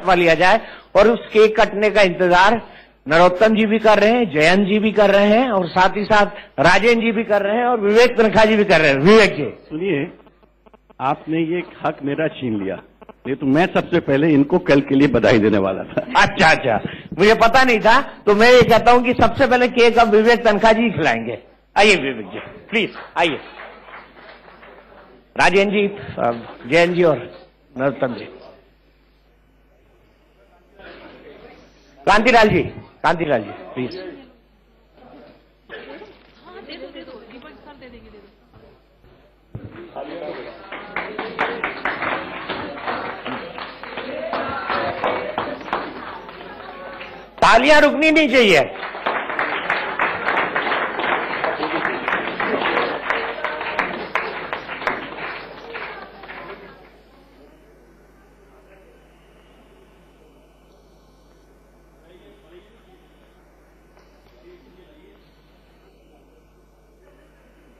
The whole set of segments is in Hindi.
इस्तीफा लिया जाए। और उस केक कटने का इंतजार नरोत्तम जी भी कर रहे हैं, जयंत जी भी कर रहे हैं, और साथ ही साथ राजेंद्र जी भी कर रहे हैं, और विवेक तनखा जी भी कर रहे हैं। विवेक जी सुनिए, आपने ये हक मेरा छीन लिया, नहीं तो मैं सबसे पहले इनको कल के लिए बधाई देने वाला था। अच्छा, मुझे पता नहीं था, तो मैं ये कहता हूं कि सबसे पहले केक अब विवेक तनखा जी खिलाएंगे। आइए विवेक जी, प्लीज आइए। राजेंद्र जी, जयंत जी और नरोत्तम जी। कांतिलाल जी, प्लीज। तालियां रुकनी नहीं चाहिए।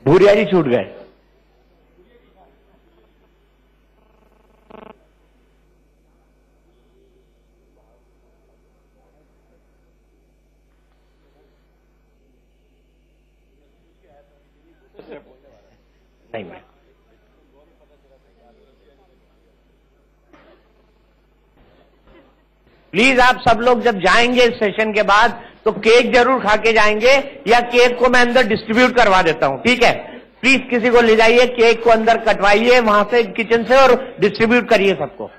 भूरिया जी छूट गए। नहीं मैं प्लीज आप सब लोग जब जाएंगे इस सेशन के बाद तो केक जरूर खा के जाएंगे, या केक को मैं अंदर डिस्ट्रीब्यूट करवा देता हूं, ठीक है? प्लीज किसी को ले जाइए, केक को अंदर कटवाइए वहां से किचन से और डिस्ट्रीब्यूट करिए सबको।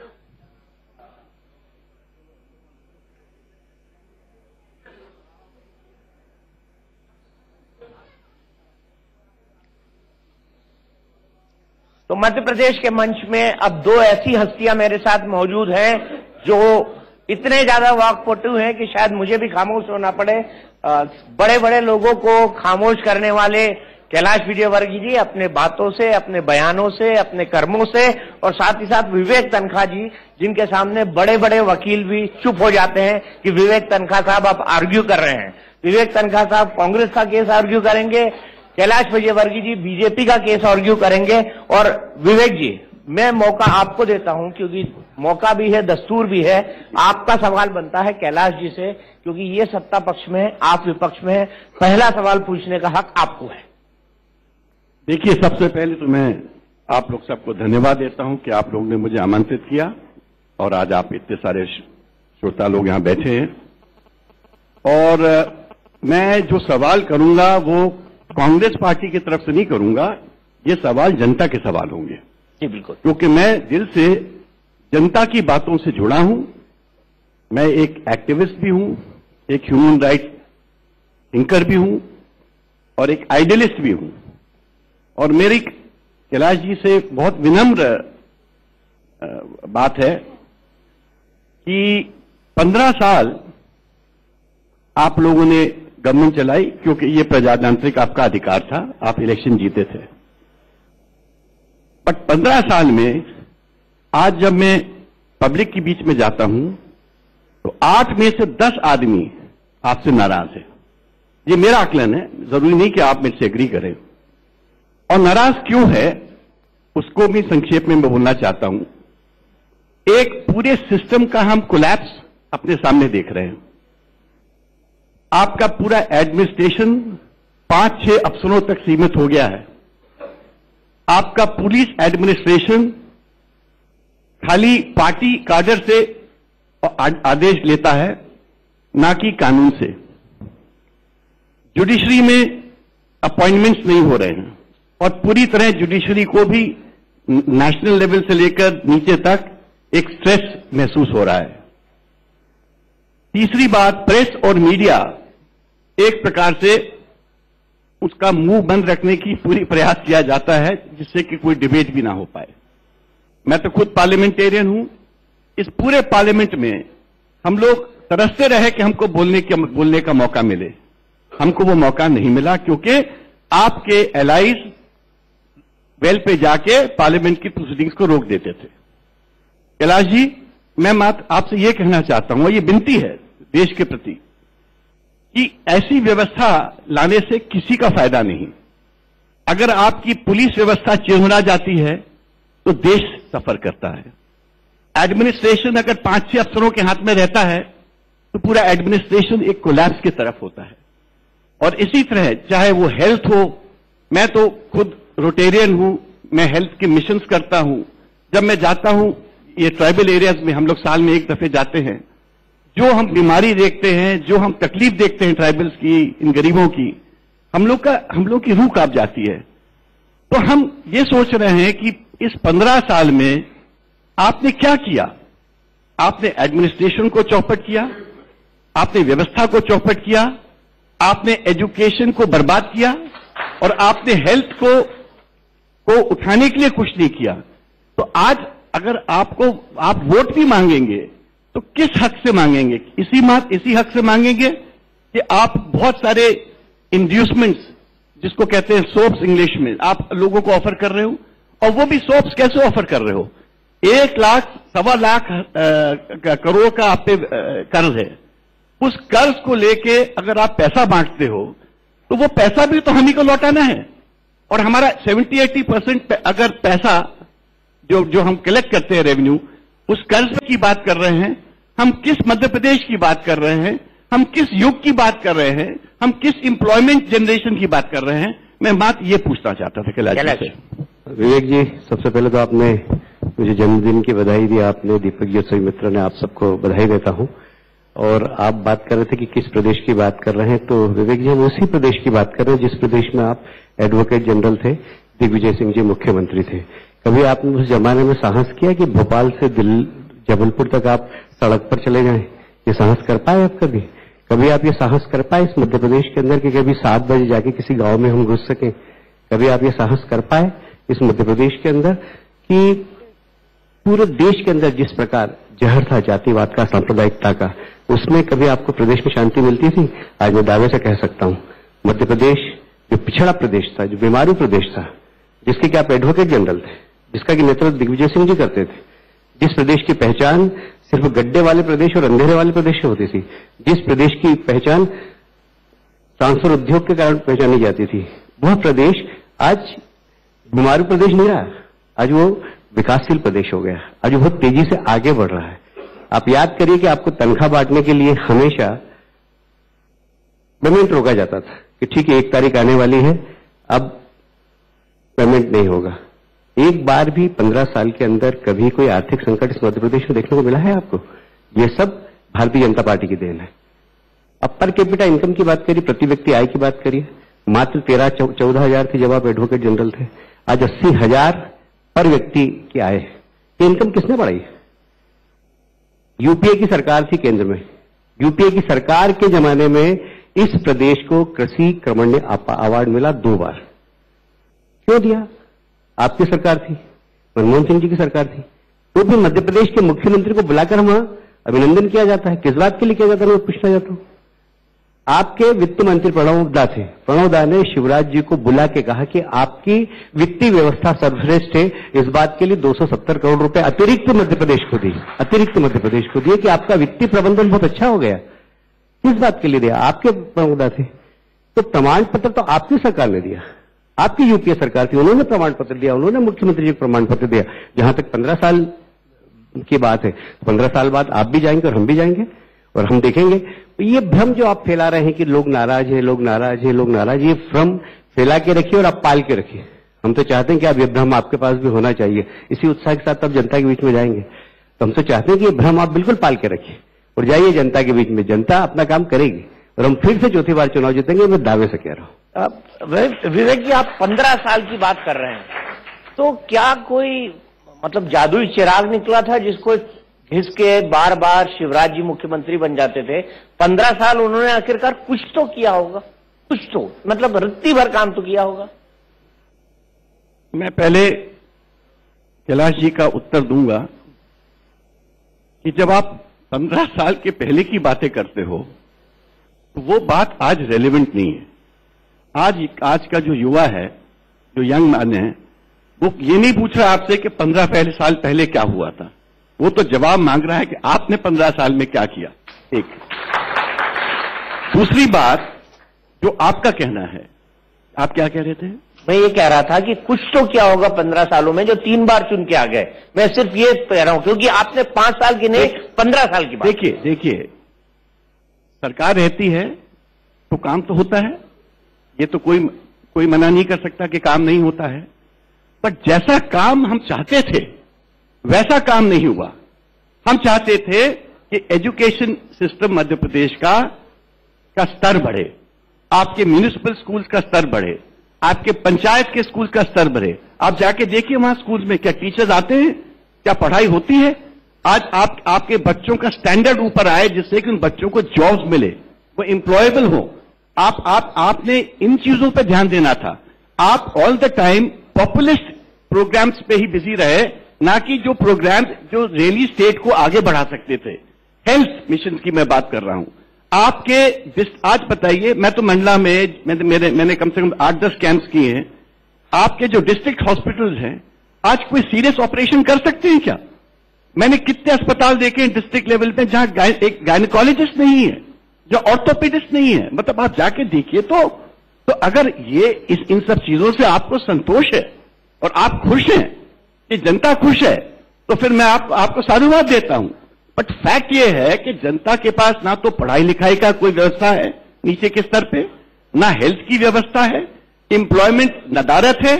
तो मध्य प्रदेश के मंच में अब दो ऐसी हस्तियां मेरे साथ मौजूद हैं जो इतने ज्यादा वाक्पटु हैं कि शायद मुझे भी खामोश होना पड़े। बड़े बड़े लोगों को खामोश करने वाले कैलाश विजयवर्गीय जी अपने बातों से, अपने बयानों से, अपने कर्मों से, और साथ ही साथ विवेक तनखा जी जिनके सामने बड़े बड़े वकील भी चुप हो जाते हैं कि विवेक तनखा साहब आप आर्ग्यू कर रहे हैं। विवेक तनखा साहब कांग्रेस का केस आर्ग्यू करेंगे, कैलाश विजयवर्गीय जी बीजेपी का केस आर्ग्यू करेंगे। और विवेक जी, मैं मौका आपको देता हूं क्योंकि मौका भी है, दस्तूर भी है। आपका सवाल बनता है कैलाश जी से, क्योंकि ये सत्ता पक्ष में है, आप विपक्ष में है। पहला सवाल पूछने का हक आपको है। देखिए, सबसे पहले तो मैं आप लोग सबको धन्यवाद देता हूं कि आप लोग ने मुझे आमंत्रित किया और आज आप इतने सारे श्रोता लोग यहां बैठे हैं। और मैं जो सवाल करूंगा वो कांग्रेस पार्टी की तरफ से नहीं करूंगा, ये सवाल जनता के सवाल होंगे। जी बिल्कुल, क्योंकि मैं दिल से जनता की बातों से जुड़ा हूं। मैं एक एक्टिविस्ट भी हूं, एक ह्यूमन राइट्स थिंकर भी हूं और एक आइडियलिस्ट भी हूं। और मेरी कैलाश जी से बहुत विनम्र बात है कि 15 साल आप लोगों ने गवर्नमेंट चलाई, क्योंकि ये प्रजातांत्रिक आपका अधिकार था, आप इलेक्शन जीते थे। बट 15 साल में आज जब मैं पब्लिक के बीच में जाता हूं तो 8 में से 10 आदमी आपसे नाराज है। ये मेरा आकलन है, जरूरी नहीं कि आप मेरे से एग्री करें। और नाराज क्यों है उसको भी संक्षेप में मैं बोलना चाहता हूं। एक पूरे सिस्टम का हम कोलैप्स अपने सामने देख रहे हैं। आपका पूरा एडमिनिस्ट्रेशन 5-6 अफसरों तक सीमित हो गया है। आपका पुलिस एडमिनिस्ट्रेशन खाली पार्टी काडर से आदेश लेता है, ना कि कानून से। जुडिशरी में अपॉइंटमेंट्स नहीं हो रहे हैं और पूरी तरह जुडिशरी को भी नेशनल लेवल से लेकर नीचे तक एक स्ट्रेस महसूस हो रहा है। तीसरी बात, प्रेस और मीडिया एक प्रकार से उसका मुंह बंद रखने की पूरी प्रयास किया जाता है जिससे कि कोई डिबेट भी ना हो पाए। मैं तो खुद पार्लियामेंटेरियन हूं। इस पूरे पार्लियामेंट में हम लोग तरसते रहे कि हमको बोलने का मौका मिले। हमको वो मौका नहीं मिला क्योंकि आपके एलाइज वेल पे जाके पार्लियामेंट की प्रोसीडिंग्स को रोक देते थे। कैलाश जी, मैं आपसे ये कहना चाहता हूं, ये विनती है देश के प्रति कि ऐसी व्यवस्था लाने से किसी का फायदा नहीं। अगर आपकी पुलिस व्यवस्था चिरमुरा जाती है तो देश सफर करता है। एडमिनिस्ट्रेशन अगर 5-6 अफसरों के हाथ में रहता है तो पूरा एडमिनिस्ट्रेशन एक कोलैप्स की तरफ होता है। और इसी तरह चाहे वो हेल्थ हो, मैं तो खुद रोटेरियन हूं, मैं हेल्थ के मिशंस करता हूं। जब मैं जाता हूं ये ट्राइबल एरियाज में, हम लोग साल में एक दफे जाते हैं, जो हम बीमारी देखते हैं, जो हम तकलीफ देखते हैं ट्राइबल्स की, इन गरीबों की, हम लोग की रूह कांप जाती है। तो हम ये सोच रहे हैं कि इस 15 साल में आपने क्या किया? आपने एडमिनिस्ट्रेशन को चौपट किया, आपने व्यवस्था को चौपट किया, आपने एजुकेशन को बर्बाद किया और आपने हेल्थ को उठाने के लिए कुछ नहीं किया। तो आज अगर आप वोट भी मांगेंगे तो किस हक से मांगेंगे? इसी हक से मांगेंगे कि आप बहुत सारे इंड्यूसमेंट्स, जिसको कहते हैं सोप्स इंग्लिश में, आप लोगों को ऑफर कर रहे हो। और वो भी सोप्स कैसे ऑफर कर रहे हो? 1 लाख, 1.25 लाख करोड़ का आप पे कर्ज है। उस कर्ज को लेके अगर आप पैसा बांटते हो तो वो पैसा भी तो हम ही को लौटाना है। और हमारा 70-80% अगर पैसा जो हम कलेक्ट करते हैं रेवेन्यू, उस कर्ज की बात कर रहे हैं, हम किस मध्य प्रदेश की बात कर रहे हैं, हम किस युग की बात कर रहे हैं, हम किस एम्प्लॉयमेंट जनरेशन की बात कर रहे हैं? मैं बात ये पूछना चाहता था कैलाश जी से। विवेक जी, सबसे पहले तो आपने मुझे जन्मदिन की बधाई दी, आपने, दीपक जी और सभी मित्रों ने, आप सबको बधाई देता हूं। और आप बात कर रहे थे कि किस प्रदेश की बात कर रहे हैं, तो विवेक जी हम उसी प्रदेश की बात कर रहे हैं जिस प्रदेश में आप एडवोकेट जनरल थे, दिग्विजय सिंह जी मुख्यमंत्री थे। कभी आपने उस जमाने में साहस किया कि भोपाल से जबलपुर तक आप सड़क पर चले जाएं? ये साहस कर पाए आप? कभी आप ये साहस कर पाए इस मध्य प्रदेश के अंदर कि कभी 7 बजे जाके किसी गांव में हम घुस सकें? कभी आप ये साहस कर पाए इस मध्य प्रदेश के अंदर कि पूरे देश के अंदर जिस प्रकार जहर था जातिवाद का, सांप्रदायिकता का, उसमें कभी आपको प्रदेश में शांति मिलती थी? आज मैं दावे से कह सकता हूं मध्य प्रदेश जो पिछड़ा प्रदेश था, जो बीमारू प्रदेश था, जिसके कि आप एडवोकेट जनरल थे, जिसका कि नेतृत्व दिग्विजय सिंह जी करते थे, जिस प्रदेश की पहचान सिर्फ गड्ढे वाले प्रदेश और अंधेरे वाले प्रदेश से होती थी, जिस प्रदेश की पहचान ट्रांसफर उद्योग के कारण पहचानी जाती थी, वह प्रदेश आज बीमारू प्रदेश नहीं रहा। आज वो विकासशील प्रदेश हो गया। आज वो बहुत तेजी से आगे बढ़ रहा है। आप याद करिए कि आपको तनख्वाह बांटने के लिए हमेशा पेमेंट रोका जाता था कि ठीक है 1 तारीख आने वाली है, अब पेमेंट नहीं होगा। एक बार भी 15 साल के अंदर कभी कोई आर्थिक संकट इस मध्य प्रदेश में देखने को मिला है आपको? ये सब भारतीय जनता पार्टी की देन है। अब पर कैपिटा इनकम की बात करिए, प्रति व्यक्ति आय की बात करिए, मात्र 13-14 हजार थी जब आप एडवोकेट जनरल थे, आज 80,000 पर व्यक्ति की आय। ये इनकम किसने बढ़ाई? यूपीए की सरकार थी केंद्र में। यूपीए की सरकार के जमाने में इस प्रदेश को कृषि क्रमण्य अवार्ड मिला 2 बार। क्यों दिया? आपकी सरकार थी, मनमोहन सिंह जी की सरकार थी। तो भी मध्य प्रदेश के मुख्यमंत्री को बुलाकर वहां अभिनंदन किया जाता है। किस बात के लिए किया जाता है मैं पूछना चाहता हूं। आपके वित्त मंत्री प्रणव दा थे, प्रणव दा ने शिवराज जी को बुला के कहा कि आपकी वित्तीय व्यवस्था सर्वश्रेष्ठ है, इस बात के लिए 270 करोड़ रुपए अतिरिक्त मध्य प्रदेश को दिए, अतिरिक्त मध्य प्रदेश को दिए कि आपका वित्तीय प्रबंधन बहुत अच्छा हो गया। किस बात के लिए दिया? आपके प्रणव दा थे। तो प्रमाण पत्र तो आपकी सरकार ने दिया, आपकी यूपीए सरकार थी, उन्होंने प्रमाण पत्र दिया, उन्होंने मुख्यमंत्री जी को प्रमाण पत्र दिया। जहां तक 15 साल की बात है, 15 साल बाद आप भी जाएंगे और हम भी जाएंगे और हम देखेंगे। ये भ्रम जो आप फैला रहे हैं कि लोग नाराज है, लोग नाराज है, लोग नाराज, ये भ्रम फैला के रखिए और आप पाल के रखिए। हम तो चाहते हैं कि आप ये भ्रम आपके पास भी होना चाहिए। इसी उत्साह के साथ आप जनता के बीच में जाएंगे तो हम तो चाहते हैं कि ये भ्रम आप बिल्कुल पाल के रखिए और जाइए जनता के बीच में। जनता अपना काम करेगी और हम फिर से चौथी बार चुनाव जीतेंगे, मैं दावे से कह रहा हूं। विवेक जी, आप 15 साल की बात कर रहे हैं, तो क्या कोई मतलब जादुई चिराग निकला था जिसको घिस के बार बार शिवराज जी मुख्यमंत्री बन जाते थे? 15 साल उन्होंने आखिरकार कुछ तो किया होगा, कुछ तो मतलब रत्ती भर काम तो किया होगा। मैं पहले कैलाश जी का उत्तर दूंगा कि जब आप 15 साल के पहले की बातें करते हो तो वो बात आज रेलेवेंट नहीं है। आज का जो युवा है, जो यंग मैन है, वो ये नहीं पूछ रहा आपसे कि 15 साल पहले क्या हुआ था। वो तो जवाब मांग रहा है कि आपने 15 साल में क्या किया। एक दूसरी बात जो आपका कहना है, आप क्या कह रहे थे? मैं ये कह रहा था कि कुछ तो क्या होगा 15 सालों में जो 3 बार चुन के आ गए। मैं सिर्फ ये कह रहा हूं क्योंकि आपने 5 साल की नहीं 15 साल की बात। देखिए सरकार रहती है तो काम तो होता है, ये तो कोई मना नहीं कर सकता कि काम नहीं होता है, पर जैसा काम हम चाहते थे वैसा काम नहीं हुआ। हम चाहते थे कि एजुकेशन सिस्टम मध्य प्रदेश का स्तर बढ़े, आपके म्यूनिसिपल स्कूल्स का स्तर बढ़े, आपके पंचायत के स्कूल का स्तर बढ़े। आप जाके देखिए वहां स्कूल में क्या टीचर्स आते हैं, क्या पढ़ाई होती है। आज आपके बच्चों का स्टैंडर्ड ऊपर आए जिससे कि उन बच्चों को जॉब्स मिले, वो एम्प्लॉयबल हो। आपने इन चीजों पे ध्यान देना था। आप all the time populist programmes पे ही बिजी रहे, ना कि जो प्रोग्राम्स जो रियली स्टेट को आगे बढ़ा सकते थे। हेल्थ मिशन की मैं बात कर रहा हूं। आपके आज बताइए, मैं तो मंडला में मैंने कम से कम 8-10 कैंप्स किए हैं। आपके जो डिस्ट्रिक्ट हॉस्पिटल्स हैं आज कोई सीरियस ऑपरेशन कर सकते हैं क्या? मैंने कितने अस्पताल देखे हैं डिस्ट्रिक्ट लेवल पे जहां एक गायनेकोलॉजिस्ट नहीं है, जो ऑर्थोपेडिस्ट नहीं है। मतलब आप जाके देखिए तो अगर ये इन सब चीजों से आपको संतोष है और आप खुश हैं कि जनता खुश है, तो फिर मैं आपको साधुवाद देता हूं। बट फैक्ट ये है कि जनता के पास ना तो पढ़ाई लिखाई का कोई व्यवस्था है नीचे के स्तर पे, ना हेल्थ की व्यवस्था है, एम्प्लॉयमेंट नदारत है,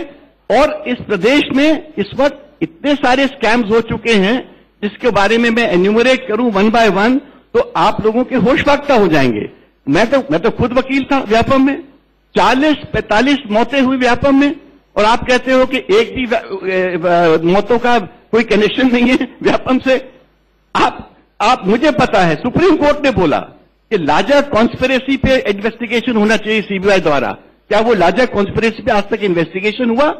और इस प्रदेश में इस वक्त इतने सारे स्कैम्स हो चुके हैं जिसके बारे में मैं एन्यूमरेट करूं वन बाय वन तो आप लोगों के होश फाख्ता हो जाएंगे। मैं तो खुद वकील था व्यापम में, 40-45 मौतें हुई व्यापम में, और आप कहते हो कि एक भी मौतों का कोई कनेक्शन नहीं है व्यापम से। आप मुझे पता है सुप्रीम कोर्ट ने बोला कि लार्जर कॉन्स्पिरेसी पे इन्वेस्टिगेशन होना चाहिए सीबीआई द्वारा। क्या वो लार्जर कॉन्स्पिरेसी पे आज तक इन्वेस्टिगेशन हुआ?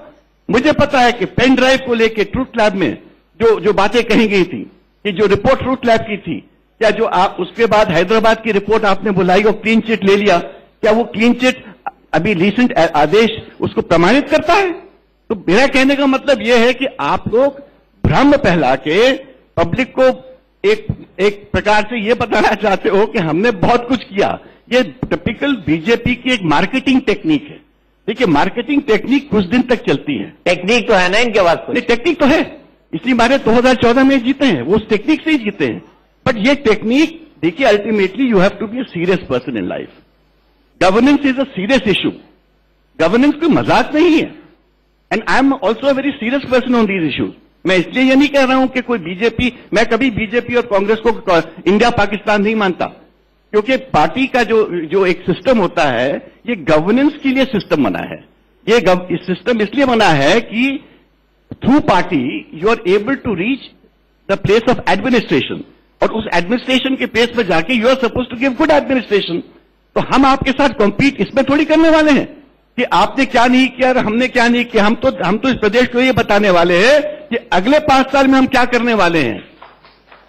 मुझे पता है कि पेन ड्राइव को लेके ट्रूथ लैब में जो बातें कही गई थी, कि जो रिपोर्ट ट्रूथ लैब की थी, क्या जो आप उसके बाद हैदराबाद की रिपोर्ट आपने बुलाई और क्लीन चिट ले लिया, क्या वो क्लीन चिट अभी रिसेंट आदेश उसको प्रमाणित करता है? तो मेरा कहने का मतलब यह है कि आप लोग भ्रम फैला के पब्लिक को एक प्रकार से ये बताना चाहते हो कि हमने बहुत कुछ किया। ये टिपिकल बीजेपी की एक मार्केटिंग टेक्निक है। देखिए मार्केटिंग टेक्निक कुछ दिन तक चलती है। टेक्निक तो है ना इनके पास? नहीं, टेक्निक तो है, इसलिए हमारे 2014 में जीते हैं, वो उस टेक्निक से ही जीते हैं। बट ये टेक्निक देखिए ultimately you have to be a serious person in life. Governance is a serious issue, governance कोई मजाक नहीं है, and I am also a very serious person on these issues. मैं इसलिए ये नहीं कह रहा हूं कि कोई बीजेपी, मैं कभी बीजेपी और कांग्रेस को इंडिया पाकिस्तान नहीं मानता, क्योंकि पार्टी का जो एक सिस्टम होता है ये गवर्नेंस के लिए सिस्टम बना है। ये सिस्टम इसलिए बना है कि through party you are able to reach the place of administration, और उस एडमिनिस्ट्रेशन के प्लेस पर जाके you are suppose to give good administration. तो हम आपके साथ कॉम्पीट इसमें थोड़ी करने वाले हैं कि आपने क्या नहीं किया और हमने क्या नहीं किया। हम तो इस प्रदेश को ये बताने वाले हैं कि अगले 5 साल में हम क्या करने वाले हैं,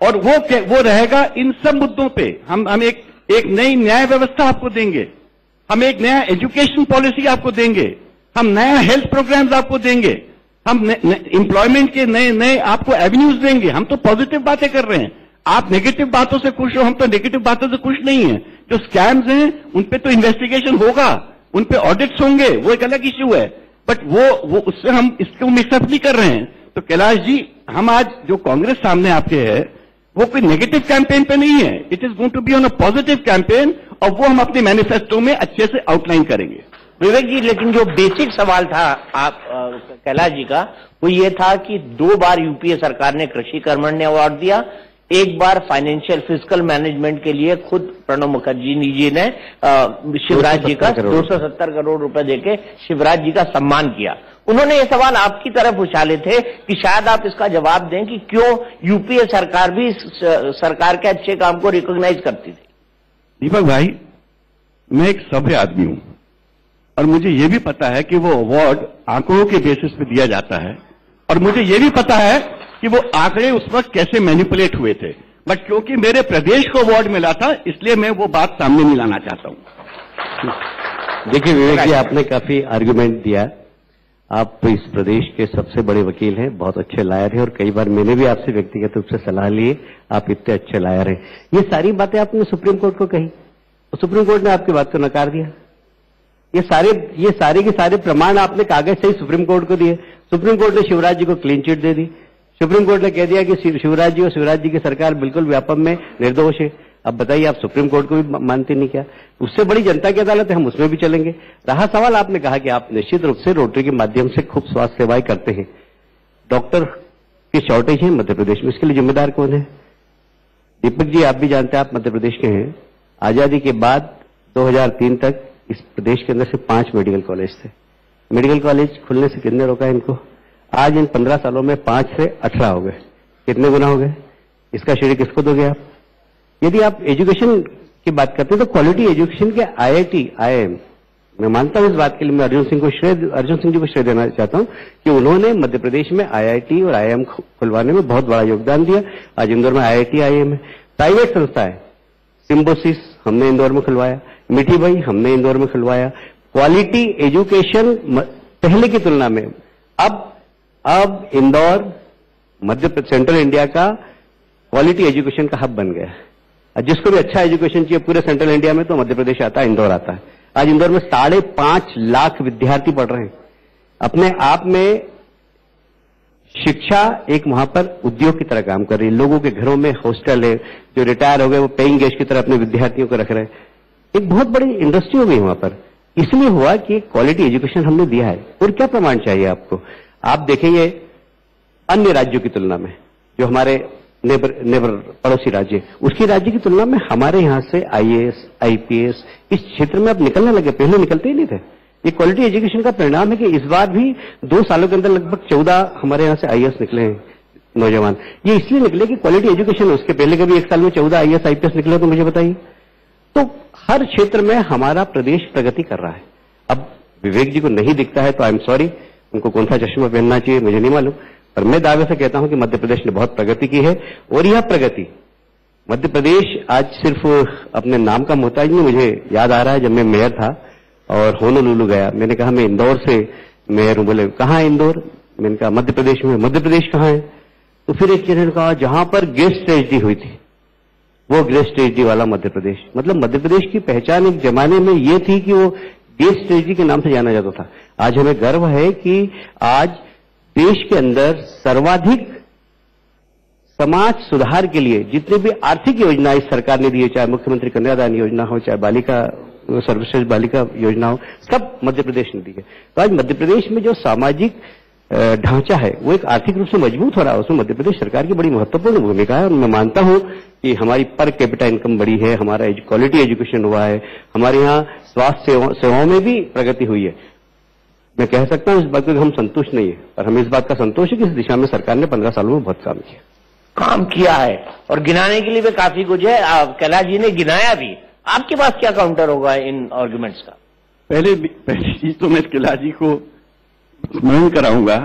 और वो रहेगा इन सब मुद्दों पे। हम एक नई न्याय व्यवस्था आपको देंगे, हम एक नया एजुकेशन पॉलिसी आपको देंगे, हम नया हेल्थ प्रोग्राम्स आपको देंगे, हम एम्प्लॉयमेंट के नए आपको एवेन्यूज देंगे। हम तो पॉजिटिव बातें कर रहे हैं, आप नेगेटिव बातों से खुश हो, हम तो नेगेटिव बातों से खुश नहीं है। जो स्कैम्स हैं उन पे तो इन्वेस्टिगेशन होगा, उन पे ऑडिट्स होंगे, वो एक अलग इश्यू है, बट वो उससे हम इसको मिक्सअप नहीं कर रहे हैं। तो कैलाश जी, हम आज जो कांग्रेस सामने आपके है वो कोई नेगेटिव कैंपेन पे नहीं है, it is going to be on a positive campaign, और वो हम अपने मैनिफेस्टो में अच्छे से आउटलाइन करेंगे। विवेक जी, लेकिन जो बेसिक सवाल था आप कैलाश जी का, वो ये था कि 2 बार यूपीए सरकार ने कृषि कर्मण्य अवार्ड दिया, एक बार फाइनेंशियल फिजिकल मैनेजमेंट के लिए खुद प्रणब मुखर्जी जी ने शिवराज जी का 270 करोड़ रुपए देके शिवराज जी का सम्मान किया। उन्होंने ये सवाल आपकी तरफ उछाले थे कि शायद आप इसका जवाब दें कि क्यों यूपीए सरकार भी सरकार के अच्छे काम को रिकॉग्नाइज करती थी। दीपक भाई, मैं एक सभ्य आदमी हूं और मुझे यह भी पता है कि वो अवार्ड आंकड़ों के बेसिस पे दिया जाता है, और मुझे यह भी पता है कि वो आंकड़े उस वक्त कैसे मैनिपुलेट हुए थे। बट क्योंकि मेरे प्रदेश को अवार्ड मिला था इसलिए मैं वो बात सामने नहीं लाना चाहता हूं। देखिए विवेक जी, आपने काफी आर्गुमेंट दिया। आप इस प्रदेश के सबसे बड़े वकील हैं, बहुत अच्छे लायर हैं, और कई बार मैंने भी आपसे व्यक्तिगत रूप से सलाह ली, आप इतने अच्छे लायर हैं। ये सारी बातें आपने सुप्रीम कोर्ट को कही और सुप्रीम कोर्ट ने आपकी बात को नकार दिया। ये सारे के सारे प्रमाण आपने कागज से ही सुप्रीम कोर्ट को दिए। सुप्रीम कोर्ट ने शिवराज जी को क्लीन चिट दे दी। सुप्रीम कोर्ट ने कह दिया कि शिवराज जी और शिवराज जी की सरकार बिल्कुल व्यापम में निर्दोष है। अब बताइए, आप सुप्रीम कोर्ट को भी मानते नहीं क्या? उससे बड़ी जनता की अदालत है, हम उसमें भी चलेंगे। रहा सवाल, आपने कहा कि आप निश्चित रूप से रोटरी के माध्यम से खूब स्वास्थ्य सेवाएं करते हैं। डॉक्टर की शॉर्टेज है मध्य प्रदेश में, इसके लिए जिम्मेदार कौन है? दीपक जी, आप भी जानते हैं, आप मध्य प्रदेश के हैं। आजादी के बाद 2003 तक इस प्रदेश के अंदर सिर्फ 5 मेडिकल कॉलेज थे। मेडिकल कॉलेज खुलने से कितने रोका है इनको? आज इन 15 सालों में 5 से 18 हो गए। कितने गुना हो गए? इसका श्रेय किसको दोगे आप? यदि आप एजुकेशन की बात करते हैं तो क्वालिटी एजुकेशन के IIT, IIM, मैं मानता हूं इस बात के लिए मैं अर्जुन सिंह जी को श्रेय देना चाहता हूं कि उन्होंने मध्य प्रदेश में IIT और IIM खुलवाने में बहुत बड़ा योगदान दिया। आज इंदौर में IIT, IIM है। प्राइवेट संस्थाएं, सिम्बोसिस हमने इंदौर में खुलवाया, मिठी भाई हमने इंदौर में खुलवाया। क्वालिटी एजुकेशन पहले की तुलना में अब इंदौर सेंट्रल इंडिया का क्वालिटी एजुकेशन का हब बन गया। जिसको भी अच्छा एजुकेशन चाहिए पूरे सेंट्रल इंडिया में तो मध्य प्रदेश आता है, इंदौर आता है। आज इंदौर में 5.5 लाख विद्यार्थी पढ़ रहे हैं। अपने आप में शिक्षा एक वहां पर उद्योग की तरह काम कर रही है। लोगों के घरों में हॉस्टल है, जो रिटायर हो गए वो पेइंग गेस्ट की तरह अपने विद्यार्थियों को रख रहे हैं। एक बहुत बड़ी इंडस्ट्री हो गई वहां पर। इसलिए हुआ कि क्वालिटी एजुकेशन हमने दिया है। और क्या प्रमाण चाहिए आपको? आप देखेंगे अन्य राज्यों की तुलना में, जो हमारे नेबर पड़ोसी राज्य, उसकी राज्य की तुलना में हमारे यहां से IAS, IPS इस क्षेत्र में अब निकलने लगे, पहले निकलते ही नहीं थे। ये क्वालिटी एजुकेशन का परिणाम है कि इस बार भी 2 सालों के अंदर लगभग 14 हमारे यहां से IAS निकले हैं नौजवान। ये इसलिए निकले कि क्वालिटी एजुकेशन, उसके पहले कभी 1 साल में 14 IAS, IPS निकले तो मुझे बताइए। तो हर क्षेत्र में हमारा प्रदेश प्रगति कर रहा है। अब विवेक जी को नहीं दिखता है तो आई एम सॉरी, उनको कौन सा चश्मा पहनना चाहिए मुझे नहीं मालूम, पर मैं दावे से कहता हूं कि मध्य प्रदेश ने बहुत प्रगति की है। और यह प्रगति मध्य प्रदेश आज सिर्फ अपने नाम का मोहताज नहीं। मुझे याद आ रहा है जब मैं मेयर था और होनोलुलु गया, मैंने कहा मैं इंदौर से मेयर हूं। बोले कहां है इंदौर? मैंने कहा मध्य प्रदेश में। मध्य प्रदेश कहां है? तो फिर एक जने ने कहा जहां पर गेस्ट ट्रेजेडी हुई थी वो गेस्ट ट्रेजेडी वाला मध्य प्रदेश। मतलब मध्य प्रदेश की पहचान एक जमाने में ये थी कि वो गेस्ट ट्रेजेडी के नाम से जाना जाता था। आज हमें गर्व है कि आज देश के अंदर सर्वाधिक समाज सुधार के लिए जितनी भी आर्थिक योजना इस सरकार ने दी है, चाहे मुख्यमंत्री कन्यादान योजना हो, चाहे बालिका सर्वश्रेष्ठ बालिका योजना हो, सब मध्य प्रदेश ने दी है। तो आज मध्य प्रदेश में जो सामाजिक ढांचा है वो एक आर्थिक रूप से मजबूत हो रहा है। उसमें मध्य प्रदेश सरकार की बड़ी महत्वपूर्ण भूमिका है। और मैं मानता हूं कि हमारी पर कैपिटा इनकम बढ़ी है, हमारा क्वालिटी एजुकेशन हुआ है, हमारे यहाँ स्वास्थ्य सेवाओं में भी प्रगति हुई है। मैं कह सकता हूं इस बात को हम संतुष्ट नहीं है, पर हमें इस बात का संतोष है कि इस दिशा में सरकार ने 15 सालों में बहुत काम किया है और गिनाने के लिए भी काफी कुछ है। कैलाश जी ने गिनाया भी। आपके पास क्या काउंटर होगा इन आर्गुमेंट्स का? पहली चीज तो मैं कैलाश जी को स्मरण कराऊंगा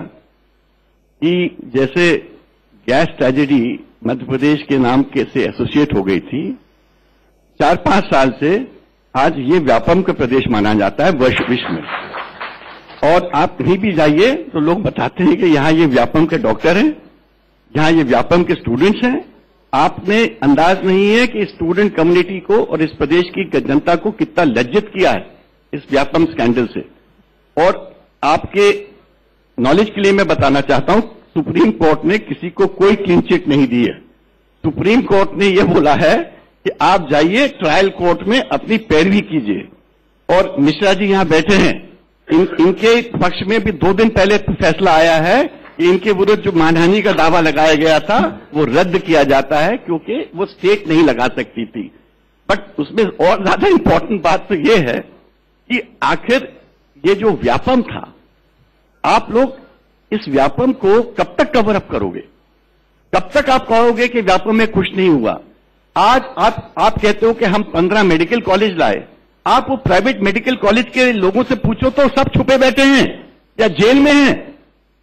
कि जैसे गैस ट्रेजेडी मध्य प्रदेश के नाम के से एसोसिएट हो गई थी, 4-5 साल से आज ये व्यापम का प्रदेश माना जाता है विश्व में। और आप कहीं भी जाइए तो लोग बताते हैं कि यहाँ ये व्यापम के डॉक्टर हैं, यहाँ ये व्यापम के स्टूडेंट्स हैं। आपने अंदाज नहीं है कि स्टूडेंट कम्युनिटी को और इस प्रदेश की जनता को कितना लज्जित किया है इस व्यापम स्कैंडल से। और आपके नॉलेज के लिए मैं बताना चाहता हूं, सुप्रीम कोर्ट ने किसी को कोई क्लीन चिट नहीं दी है। सुप्रीम कोर्ट ने यह बोला है कि आप जाइए ट्रायल कोर्ट में अपनी पैरवी कीजिए। और मिश्रा जी यहां बैठे हैं, इनके पक्ष में भी 2 दिन पहले फैसला आया है कि इनके विरुद्ध जो मानहानि का दावा लगाया गया था वो रद्द किया जाता है क्योंकि वो स्टेट नहीं लगा सकती थी। बट उसमें और ज्यादा इंपॉर्टेंट बात तो ये है कि आखिर ये जो व्यापम था, आप लोग इस व्यापम को कब तक कवर अप करोगे? कब तक आप कहोगे कि व्यापम में कुछ नहीं हुआ? आज आप कहते हो कि हम 15 मेडिकल कॉलेज लाए। आप वो प्राइवेट मेडिकल कॉलेज के लोगों से पूछो तो सब छुपे बैठे हैं या जेल में हैं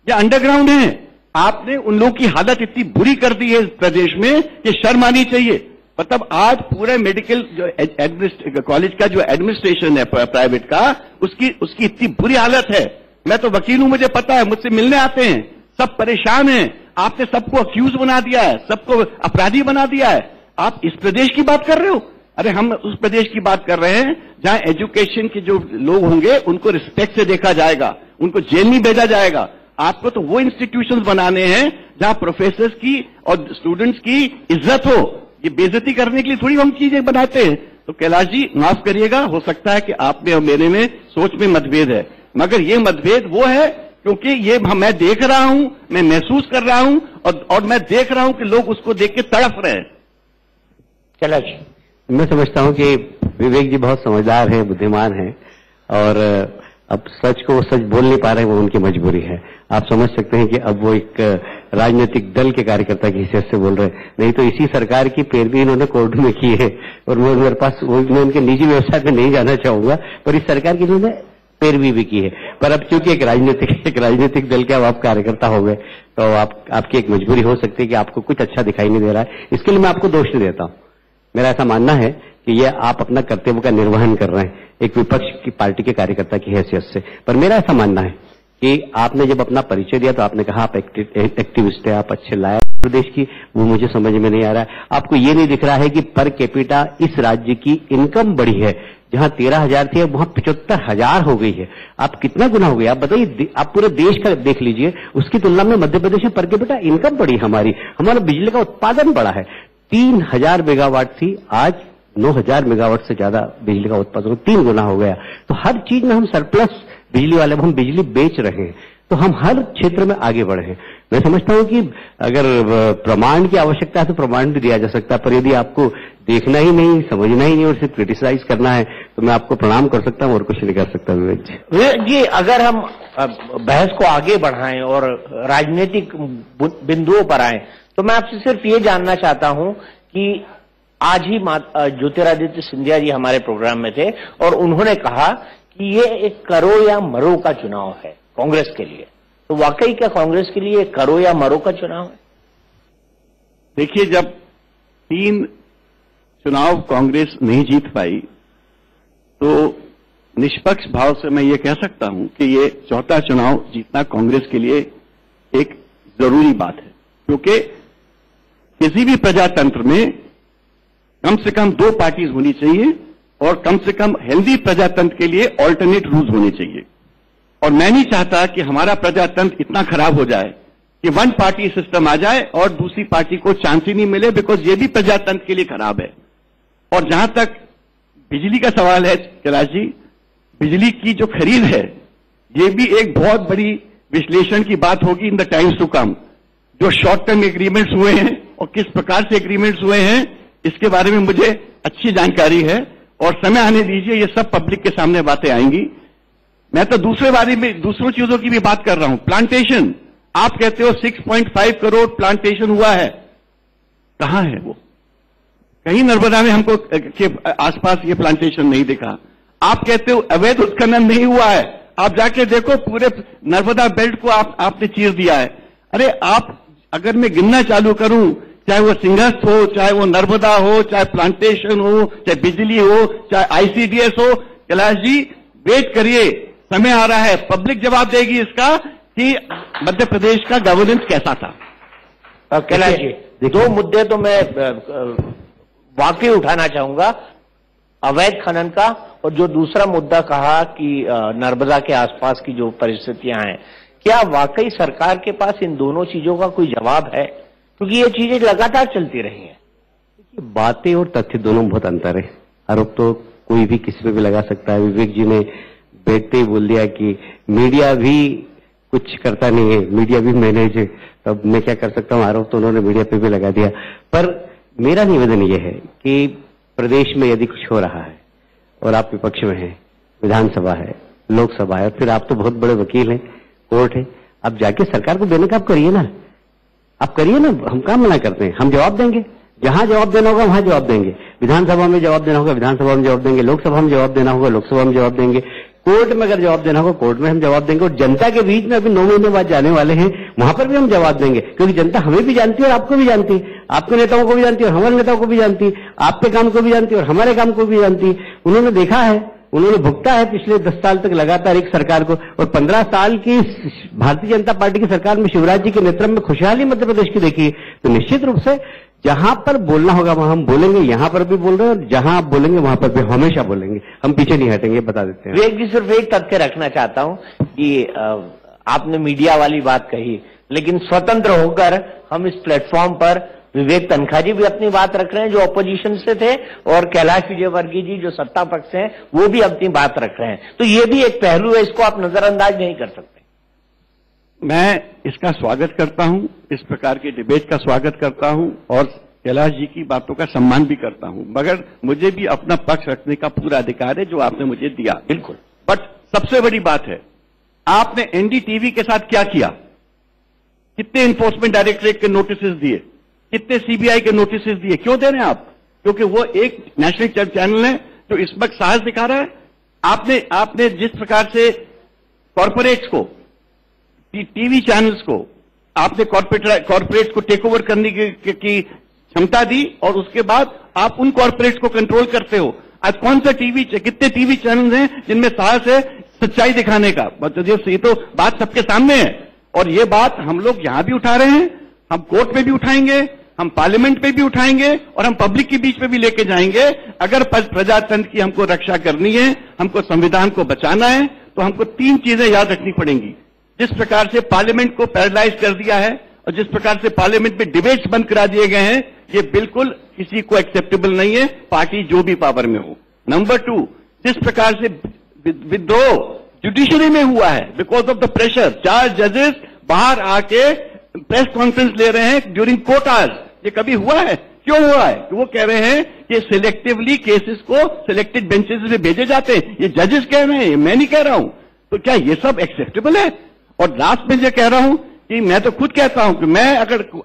या अंडरग्राउंड हैं। आपने उन लोगों की हालत इतनी बुरी कर दी है इस प्रदेश में कि शर्म आनी चाहिए। मतलब आज पूरे मेडिकल जो कॉलेज का जो एडमिनिस्ट्रेशन है प्राइवेट का, उसकी इतनी बुरी हालत है। मैं तो वकील हूं, मुझे पता है, मुझसे मिलने आते हैं, सब परेशान हैं। आपने सबको अक्यूज बना दिया है, सबको अपराधी बना दिया है। आप इस प्रदेश की बात कर रहे हो? अरे हम उस प्रदेश की बात कर रहे हैं जहां एजुकेशन के जो लोग होंगे उनको रिस्पेक्ट से देखा जाएगा, उनको जेल नहीं भेजा जाएगा। आपको तो वो इंस्टीट्यूशंस बनाने हैं जहां प्रोफेसर्स की और स्टूडेंट्स की इज्जत हो। ये बेइज्जती करने के लिए थोड़ी हम चीजें बनाते हैं। तो कैलाश जी माफ करिएगा, हो सकता है कि आप में और मेरे में सोच में मतभेद है, मगर ये मतभेद वो है क्योंकि ये मैं देख रहा हूं, मैं महसूस कर रहा हूं और मैं देख रहा हूं कि लोग उसको देख के तड़प रहे हैं। कैलाश, मैं समझता हूं कि विवेक जी बहुत समझदार हैं, बुद्धिमान हैं और अब सच को वो सच बोल नहीं पा रहे, वो उनकी मजबूरी है। आप समझ सकते हैं कि अब वो एक राजनीतिक दल के कार्यकर्ता की हैसियत से बोल रहे हैं, नहीं तो इसी सरकार की पैरवी इन्होंने कोर्ट में की है और मैं मेरे पास मैं उनके निजी व्यवसाय में नहीं जाना चाहूंगा, पर इस सरकार की इन्होंने पैरवी भी की है। पर अब चूंकि एक राजनीतिक दल के अब आप कार्यकर्ता हो गए तो आपकी एक मजबूरी हो सकती है कि आपको कुछ अच्छा दिखाई नहीं दे रहा है। इसके लिए मैं आपको दोष नहीं देता हूं, मेरा ऐसा मानना है कि ये आप अपना कर्तव्य का निर्वहन कर रहे हैं एक विपक्ष की पार्टी के कार्यकर्ता की हैसियत से। पर मेरा ऐसा मानना है कि आपने जब अपना परिचय दिया तो आपने कहा आप एक्टिविस्ट है, आप अच्छे लायक प्रदेश की, वो मुझे समझ में नहीं आ रहा है। आपको ये नहीं दिख रहा है कि पर कैपिटा इस राज्य की इनकम बढ़ी है, जहां 13,000 थी वहां 75,000 हो गई है। आप कितना गुना हो गया आप बताइए, आप पूरे देश का देख लीजिए, उसकी तुलना में मध्य प्रदेश में पर कैपिटा इनकम बढ़ी, हमारा बिजली का उत्पादन बढ़ा है। 3,000 मेगावाट थी, आज 9,000 मेगावाट से ज्यादा बिजली का उत्पादन 3 गुना हो गया। तो हर चीज में हम सरप्लस बिजली वाले, हम बिजली बेच रहे हैं, तो हम हर क्षेत्र में आगे बढ़े हैं। मैं समझता हूं कि अगर प्रमाण की आवश्यकता है तो प्रमाण भी दिया जा सकता है, पर यदि आपको देखना ही नहीं, समझना ही नहीं और सिर्फ क्रिटिसाइज करना है तो मैं आपको प्रणाम कर सकता हूं और कुछ नहीं कर सकता। विवेक जी, अगर हम बहस को आगे बढ़ाएं और राजनीतिक बिंदुओं पर आए तो मैं आपसे सिर्फ ये जानना चाहता हूं कि आज ही ज्योतिरादित्य सिंधिया जी हमारे प्रोग्राम में थे और उन्होंने कहा कि ये एक करो या मरो का चुनाव है कांग्रेस के लिए। तो वाकई क्या कांग्रेस के लिए करो या मरो का चुनाव है? देखिए, जब 3 चुनाव कांग्रेस नहीं जीत पाई तो निष्पक्ष भाव से मैं ये कह सकता हूं कि ये 4था चुनाव जीतना कांग्रेस के लिए एक जरूरी बात है, क्योंकि किसी भी प्रजातंत्र में कम से कम 2 पार्टीज होनी चाहिए और कम से कम हेल्दी प्रजातंत्र के लिए ऑल्टरनेट रूल्स होने चाहिए। और मैं नहीं चाहता कि हमारा प्रजातंत्र इतना खराब हो जाए कि 1 पार्टी सिस्टम आ जाए और दूसरी पार्टी को चांस ही नहीं मिले, बिकॉज ये भी प्रजातंत्र के लिए खराब है। और जहां तक बिजली का सवाल है कैलाश जी, बिजली की जो खरीद है ये भी एक बहुत बड़ी विश्लेषण की बात होगी in the times to come. जो शॉर्ट टर्म एग्रीमेंट्स हुए हैं और किस प्रकार से एग्रीमेंट्स हुए हैं इसके बारे में मुझे अच्छी जानकारी है और समय आने दीजिए, ये सब पब्लिक के सामने बातें आएंगी। मैं तो दूसरों चीजों की भी बात कर रहा हूं। प्लांटेशन, आप कहते हो 6.5 करोड़ प्लांटेशन हुआ है, कहां है वो? कहीं नर्मदा में हमको के आसपास ये प्लांटेशन नहीं दिखा। आप कहते हो अवैध उत्खनन नहीं हुआ है, आप जाके देखो पूरे नर्मदा बेल्ट को आपने चीर दिया है। अरे आप, अगर मैं गिनना चालू करूं, चाहे वो सिंहस्थ हो, चाहे वो नर्मदा हो, चाहे प्लांटेशन हो, चाहे बिजली हो, चाहे आईसीडीएस हो, कैलाश जी वेट करिए, समय आ रहा है, पब्लिक जवाब देगी इसका कि मध्य प्रदेश का गवर्नेंस कैसा था। कैलाश जी, 2 मुद्दे तो मैं वाकई उठाना चाहूंगा, अवैध खनन का और जो दूसरा मुद्दा कहा कि नर्मदा के आसपास की जो परिस्थितियां हैं, क्या वाकई सरकार के पास इन दोनों चीजों का कोई जवाब है? क्योंकि ये चीजें लगातार चलती रही हैं। बातें और तथ्य दोनों में बहुत अंतर है। आरोप तो कोई भी किसी पे भी लगा सकता है। विवेक जी ने बैठते ही बोल दिया कि मीडिया भी कुछ करता नहीं है, मीडिया भी मैनेज है, अब मैं क्या कर सकता हूं, आरोप तो उन्होंने मीडिया पे भी लगा दिया। पर मेरा निवेदन यह है कि प्रदेश में यदि कुछ हो रहा है और आप विपक्ष में हैं, विधानसभा है, लोकसभा है, फिर आप तो बहुत बड़े वकील हैं, कोर्ट है, आप जाके सरकार को देने का आप करिए ना, आप करिए ना, हम काम मना करते हैं, हम जवाब देंगे, जहां जवाब देना होगा वहां जवाब देंगे। विधानसभा में जवाब देना होगा विधानसभा में जवाब देंगे, लोकसभा में जवाब देना होगा लोकसभा में जवाब देंगे, कोर्ट में अगर जवाब देना होगा कोर्ट में हम जवाब देंगे, और जनता के बीच में अभी 9 महीने बाद जाने वाले हैं वहां पर भी हम जवाब देंगे, क्योंकि जनता हमें भी जानती है और आपको भी जानती है, आपके नेताओं को भी जानती है और हमारे नेताओं को भी जानती है, आपके काम को भी जानती है और हमारे काम को भी जानती है। उन्होंने देखा है, उन्होंने भुगता है पिछले 10 साल तक लगातार एक सरकार को, और 15 साल की भारतीय जनता पार्टी की सरकार में शिवराज जी के नेतृत्व में खुशहाली मध्य प्रदेश की देखी। तो निश्चित रूप से जहां पर बोलना होगा वहां हम बोलेंगे, यहां पर भी बोल रहे हैं, और जहां आप बोलेंगे वहां पर भी हमेशा बोलेंगे, हम पीछे नहीं हटेंगे, बता देते हैं। विवेक जी, सिर्फ एक तथ्य रखना चाहता हूं कि आपने मीडिया वाली बात कही, लेकिन स्वतंत्र होकर हम इस प्लेटफॉर्म पर विवेक तनखा जी भी अपनी बात रख रहे हैं जो ऑपोजिशन से थे, और कैलाश विजयवर्गीय जी जो सत्ता पक्ष से हैं वो भी अपनी बात रख रहे हैं। तो ये भी एक पहलू है, इसको आप नजरअंदाज नहीं कर सकते। मैं इसका स्वागत करता हूं, इस प्रकार के डिबेट का स्वागत करता हूं, और कैलाश जी की बातों का सम्मान भी करता हूं, मगर मुझे भी अपना पक्ष रखने का पूरा अधिकार है जो आपने मुझे दिया। बिल्कुल। बट सबसे बड़ी बात है, आपने एनडीटीवी के साथ क्या किया? कितने इन्फोर्समेंट डायरेक्टरेट के नोटिस दिए, कितने सीबीआई के नोटिस दिए? क्यों दे रहे हैं आप? क्योंकि वो एक नेशनल चैनल है जो इस वक्त साहस दिखा रहा है। आपने जिस प्रकार से कॉर्पोरेट्स को, टीवी चैनल्स को, आपने कॉर्पोरेट्स को टेक ओवर करने की क्षमता दी, और उसके बाद आप उन कॉर्पोरेट्स को कंट्रोल करते हो। आज कौन सा कितने टीवी चैनल हैं जिनमें साहस है सच्चाई दिखाने का? ये तो बात सबके सामने है, और ये बात हम लोग यहां भी उठा रहे हैं, हम कोर्ट में भी उठाएंगे, हम पार्लियामेंट में भी उठाएंगे, और हम पब्लिक के बीच में भी लेके जाएंगे। अगर प्रजातंत्र की हमको रक्षा करनी है, हमको संविधान को बचाना है, तो हमको 3 चीजें याद रखनी पड़ेंगी। जिस प्रकार से पार्लियामेंट को पैरालाइज कर दिया है, और जिस प्रकार से पार्लियामेंट में डिबेट्स बंद करा दिए गए हैं, ये बिल्कुल किसी को एक्सेप्टेबल नहीं है, पार्टी जो भी पावर में हो। नंबर 2, जिस प्रकार से विद्रोह जुडिशरी में हुआ है बिकॉज ऑफ द प्रेशर, 4 जजेस बाहर आके प्रेस कॉन्फ्रेंस ले रहे हैं ड्यूरिंग कोर्ट आवर्स, ये कभी हुआ है? क्यों हुआ है? तो वो कह रहे हैं कि सिलेक्टिवली केसेस को सिलेक्टेड बेंचेस में भेजे जाते हैं, ये जजेस कह रहे हैं, मैं नहीं कह रहा हूं। तो क्या ये सब एक्सेप्टेबल है? और लास्ट में ये कह रहा हूं कि मैं तो खुद कहता हूं कि मैं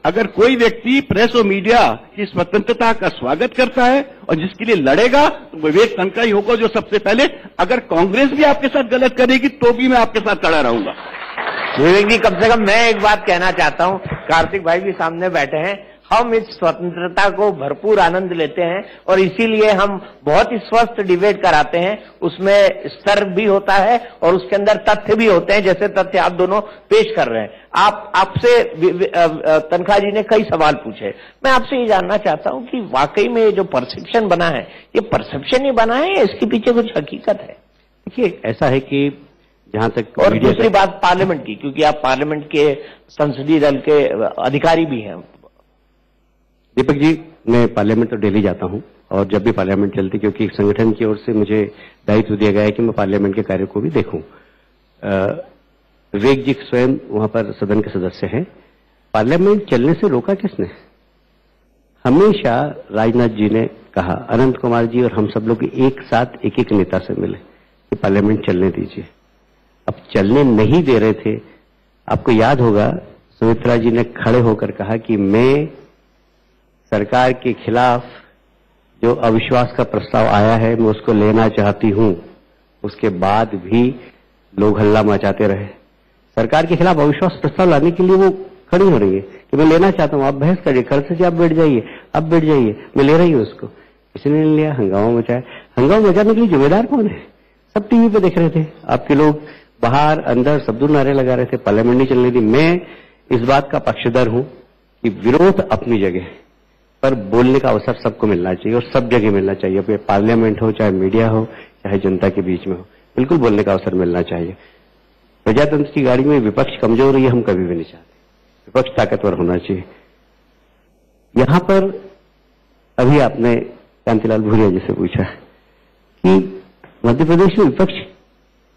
अगर कोई व्यक्ति प्रेस और मीडिया की स्वतंत्रता का स्वागत करता है और जिसके लिए लड़ेगा, तो विवेक तनखा ही होगा जो सबसे पहले, अगर कांग्रेस भी आपके साथ गलत करेगी तो भी मैं आपके साथ खड़ा रहूंगा। विवेक जी, कम से कम मैं एक बात कहना चाहता हूं, कार्तिक भाई भी सामने बैठे हैं, हम इस स्वतंत्रता को भरपूर आनंद लेते हैं, और इसीलिए हम बहुत ही स्वस्थ डिबेट कराते हैं। उसमें स्तर भी होता है और उसके अंदर तथ्य भी होते हैं, जैसे तथ्य आप दोनों पेश कर रहे हैं। आपसे तनखा जी ने कई सवाल पूछे, मैं आपसे ये जानना चाहता हूं कि वाकई में जो परसेप्शन बना है, ये परसेप्शन ही बना है या इसके पीछे कुछ हकीकत है? देखिए, ऐसा है कि जहां तक, और दूसरी बात पार्लियामेंट की, क्योंकि आप पार्लियामेंट के संसदीय दल के अधिकारी भी हैं। दीपक जी, मैं पार्लियामेंट तो डेली जाता हूं, और जब भी पार्लियामेंट चलती, क्योंकि एक संगठन की ओर से मुझे दायित्व दिया गया है कि मैं पार्लियामेंट के कार्य को भी देखूं। विवेक जी स्वयं वहां पर सदन के सदस्य हैं। पार्लियामेंट चलने से रोका किसने? हमेशा राजनाथ जी ने कहा, अनंत कुमार जी और हम सब लोग एक साथ एक एक नेता से मिले कि पार्लियामेंट चलने दीजिए। अब चलने नहीं दे रहे थे। आपको याद होगा, सुमित्रा जी ने खड़े होकर कहा कि मैं सरकार के खिलाफ जो अविश्वास का प्रस्ताव आया है मैं उसको लेना चाहती हूं। उसके बाद भी लोग हल्ला मचाते रहे। सरकार के खिलाफ अविश्वास प्रस्ताव लाने के लिए वो खड़ी हो रही है कि मैं लेना चाहता हूं, आप बहस करिए, खर्च से आप बैठ जाइए, अब बैठ जाइए, मैं ले रही हूं उसको। किसी ने नहीं लिया, हंगामा मचाया। हंगामा मचाने के लिए जिम्मेदार कौन है? सब टीवी पे देख रहे थे, आपके लोग बाहर अंदर सब दूर नारे लगा रहे थे, पार्लियामेंट नहीं चलने दी। मैं इस बात का पक्षधर हूं कि विरोध अपनी जगह, पर बोलने का अवसर सबको मिलना चाहिए और सब जगह मिलना चाहिए, चाहे पार्लियामेंट हो, चाहे मीडिया हो, चाहे जनता के बीच में हो, बिल्कुल बोलने का अवसर मिलना चाहिए। प्रजातंत्र की गाड़ी में विपक्ष कमजोर है, हम कभी भी नहीं चाहते। विपक्ष ताकतवर होना चाहिए। यहां पर अभी आपने कांतिलाल भूरिया जी से पूछा कि मध्य प्रदेश में विपक्ष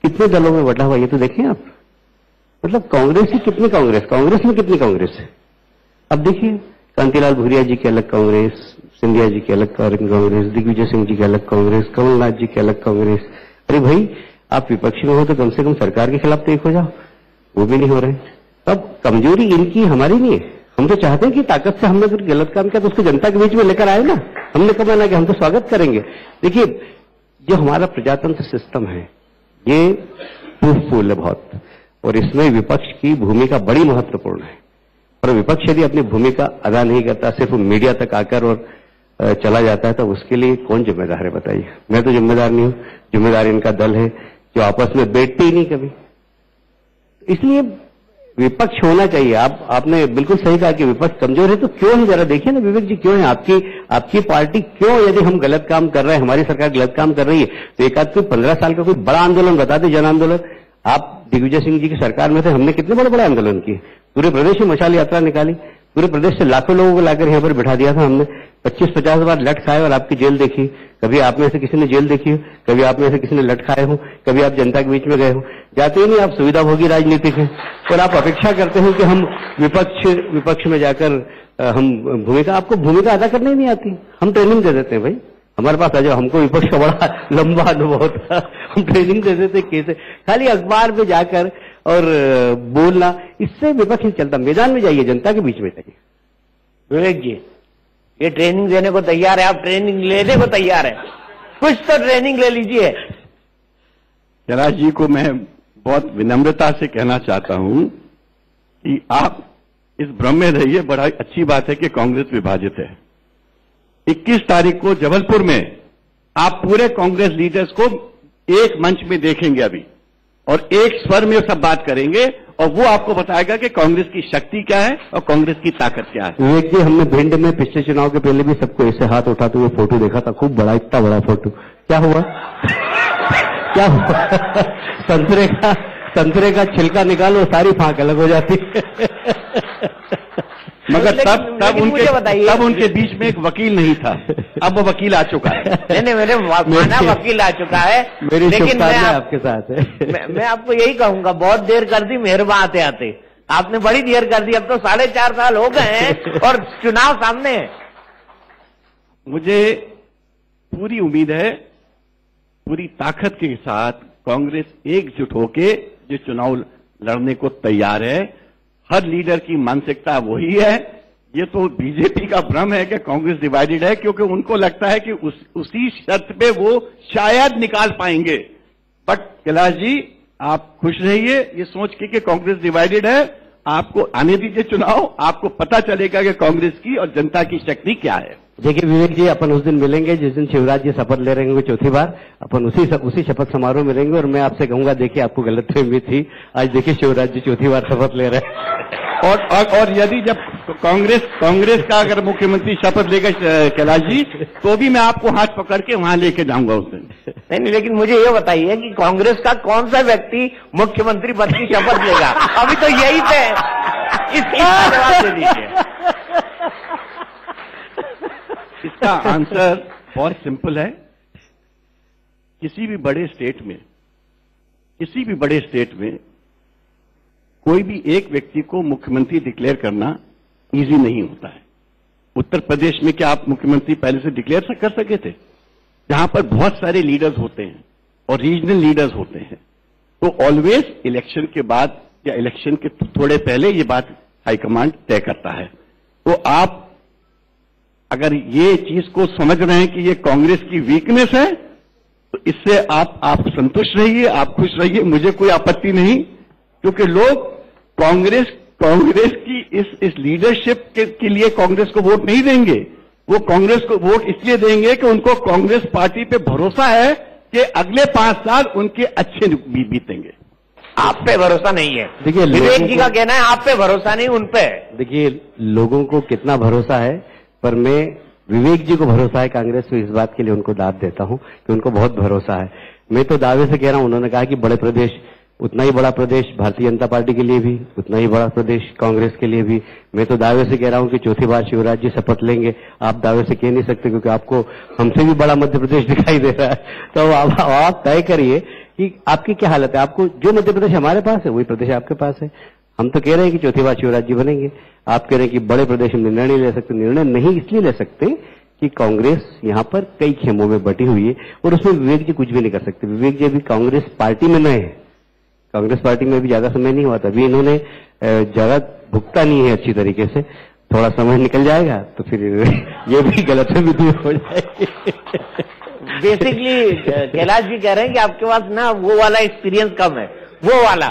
कितने दलों में बटा हुआ, ये तो देखें आप। मतलब कांग्रेस ही कितनी कांग्रेस, कांग्रेस में कितनी कांग्रेस है। अब देखिए, कांतिलाल भूरिया जी की अलग कांग्रेस, सिंधिया जी की अलग कांग्रेस, दिग्विजय सिंह जी की अलग कांग्रेस, कमलनाथ जी की अलग कांग्रेस। अरे भाई, आप विपक्षी में हो तो कम से कम सरकार के खिलाफ तो एक हो जाओ, वो भी नहीं हो रहे। तब कमजोरी इनकी, हमारी नहीं है। हम तो चाहते हैं कि ताकत से हमने अगर गलत काम किया तो उसको जनता के बीच में लेकर आए ना। हमने कब माना कि हम तो स्वागत करेंगे। देखिए, जो हमारा प्रजातंत्र सिस्टम है ये प्रूफफुल है बहुत, और इसमें विपक्ष की भूमिका बड़ी महत्वपूर्ण है। और विपक्ष यदि अपनी भूमिका अदा नहीं करता, सिर्फ मीडिया तक आकर और चला जाता है, तो उसके लिए कौन जिम्मेदार है बताइए? मैं तो जिम्मेदार नहीं हूं, जिम्मेदार इनका दल है जो आपस में बैठते ही नहीं कभी। इसलिए विपक्ष होना चाहिए। आपने बिल्कुल सही कहा कि विपक्ष कमजोर है, तो क्यों है जरा देखिए ना विवेक जी, क्यों है आपकी पार्टी क्यों, यदि हम गलत काम कर रहे हैं, हमारी सरकार गलत काम कर रही है, तो एक आध कोई 15 साल का कोई बड़ा आंदोलन बता दे, जन आंदोलन। आप दिग्विजय सिंह जी की सरकार में थे, हमने कितने बड़े बड़े आंदोलन किए, पूरे प्रदेश में मशाल यात्रा निकाली, पूरे प्रदेश से लाखों लोगों को लाकर यहाँ पर बिठा दिया था हमने, 25-50 बार लट खाए और आपकी जेल देखी। कभी आप में से किसी ने जेल देखी हो, कभी आप में से किसी ने लट खाए हो, कभी आप जनता के बीच में गए हो, जाते ही नहीं, आप सुविधाभोगी राजनीतिक हैं। और आप अपेक्षा करते हो कि हम विपक्ष में जाकर हम आपको भूमिका अदा करने ही नहीं आती, हम ट्रेनिंग दे देते हैं भाई, हमारे पास आ जाओ, हमको विपक्ष का बड़ा लंबा अनुभव था, हम ट्रेनिंग दे देते कैसे, खाली अखबार में जाकर और बोलना, इससे विपक्ष नहीं चलता। मैदान में जाइए, जनता के बीच में जाइए। विवेक जी, ये ट्रेनिंग देने को तैयार है, आप ट्रेनिंग लेने को तैयार है, कुछ तो ट्रेनिंग ले लीजिए। कैलाश जी को मैं बहुत विनम्रता से कहना चाहता हूं कि आप इस भ्रम में रहिए। बड़ा अच्छी बात है कि कांग्रेस विभाजित है। 21 तारीख को जबलपुर में आप पूरे कांग्रेस लीडर्स को एक मंच में देखेंगे अभी, और एक स्वर में सब बात करेंगे, और वो आपको बताएगा कि कांग्रेस की शक्ति क्या है और कांग्रेस की ताकत क्या है। विवेक जी, हमने भिंड में पिछले चुनाव के पहले भी सबको ऐसे हाथ उठाते हुए फोटो देखा था, खूब बड़ा, इतना बड़ा फोटो। क्या हुआ क्या हुआ? संतरे का छिलका निकालो, सारी फांक अलग हो जाती है। मगर तब उनके बीच में एक वकील नहीं था, अब वो वकील आ चुका है। नहीं, मेरे माना वकील आ चुका है, लेकिन मैं आपके साथ है। मैं आपको यही कहूंगा, बहुत देर कर दी मेहरबा आते आते, आपने बड़ी देर कर दी, अब तो 4.5 साल हो गए हैं और चुनाव सामने है। मुझे पूरी उम्मीद है, पूरी ताकत के साथ कांग्रेस एकजुट होके जो चुनाव लड़ने को तैयार है। हर लीडर की मानसिकता वही है। ये तो बीजेपी का भ्रम है कि कांग्रेस डिवाइडेड है, क्योंकि उनको लगता है कि उसी शर्त पे वो शायद निकाल पाएंगे। बट कैलाश जी, आप खुश रहिए ये सोच के कि कांग्रेस डिवाइडेड है। आपको आने दीजिए चुनाव, आपको पता चलेगा कि कांग्रेस की और जनता की शक्ति क्या है। देखिए विवेक जी, अपन उस दिन मिलेंगे जिस दिन शिवराज जी शपथ ले रहे होंगे चौथी बार, अपन उसी शपथ समारोह में रहेंगे, और मैं आपसे कहूंगा, देखिए आपको गलतफहमी थी, आज देखिए शिवराज जी चौथी बार शपथ ले रहे हैं। और यदि जब कांग्रेस का अगर मुख्यमंत्री शपथ लेगा कैलाश जी, तो भी मैं आपको हाथ पकड़ के वहां लेके जाऊंगा उस दिन। नहीं, लेकिन मुझे ये बताइए कि कांग्रेस का कौन सा व्यक्ति मुख्यमंत्री पद की शपथ लेगा? अभी तो यही पे, इसका जवाब दे दीजिए। इसका आंसर बहुत सिंपल है। किसी भी बड़े स्टेट में कोई भी एक व्यक्ति को मुख्यमंत्री डिक्लेयर करना इजी नहीं होता है। उत्तर प्रदेश में क्या आप मुख्यमंत्री पहले से डिक्लेयर कर सके थे? जहां पर बहुत सारे लीडर्स होते हैं और रीजनल लीडर्स होते हैं, तो ऑलवेज इलेक्शन के बाद या इलेक्शन के थोड़े पहले ये बात हाईकमांड तय करता है। तो आप अगर ये चीज को समझ रहे हैं कि ये कांग्रेस की वीकनेस है, तो इससे आप संतुष्ट रहिए, आप खुश रहिए, मुझे कोई आपत्ति नहीं। क्योंकि लोग कांग्रेस की इस लीडरशिप के लिए कांग्रेस को वोट नहीं देंगे। वो कांग्रेस को वोट इसलिए देंगे कि उनको कांग्रेस पार्टी पे भरोसा है कि अगले 5 साल उनके अच्छे बीतेंगे। आप पे भरोसा नहीं है। देखिए, विवेक जी का कहना है आप पे भरोसा नहीं, उन पे। देखिए, लोगों को कितना भरोसा है, पर मैं विवेक जी को भरोसा है कांग्रेस को, इस बात के लिए उनको दाद देता हूं कि उनको बहुत भरोसा है। मैं तो दावे से कह रहा हूं, उन्होंने कहा कि बड़े प्रदेश, उतना ही बड़ा प्रदेश भारतीय जनता पार्टी के लिए भी, उतना ही बड़ा प्रदेश कांग्रेस के लिए भी। मैं तो दावे से कह रहा हूं कि चौथी बार शिवराज जी शपथ लेंगे। आप दावे से कह नहीं सकते, क्योंकि आपको हमसे भी बड़ा मध्य प्रदेश दिखाई दे रहा है। तो आप तय करिए कि आपकी क्या हालत है। आपको जो मध्य प्रदेश हमारे पास है वही प्रदेश आपके पास है। हम तो कह रहे हैं कि चौथी बार शिवराज जी बनेंगे, आप कह रहे हैं कि बड़े प्रदेश में निर्णय नहीं ले सकते। निर्णय नहीं इसलिए ले सकते कि कांग्रेस यहां पर कई खेमों में बटी हुई है, और उसमें विवेक जी कुछ भी नहीं कर सकते। विवेक जी अभी कांग्रेस पार्टी में नए हैं, कांग्रेस पार्टी में भी ज्यादा समय नहीं हुआ था, अभी इन्होंने ज्यादा भुगता नहीं है अच्छी तरीके से। थोड़ा समय निकल जाएगा तो फिर ये भी गलतफहमी दूर हो जाएगी। बेसिकली कैलाश जी कह रहे हैं कि आपके पास ना वो वाला एक्सपीरियंस कम है, वो वाला।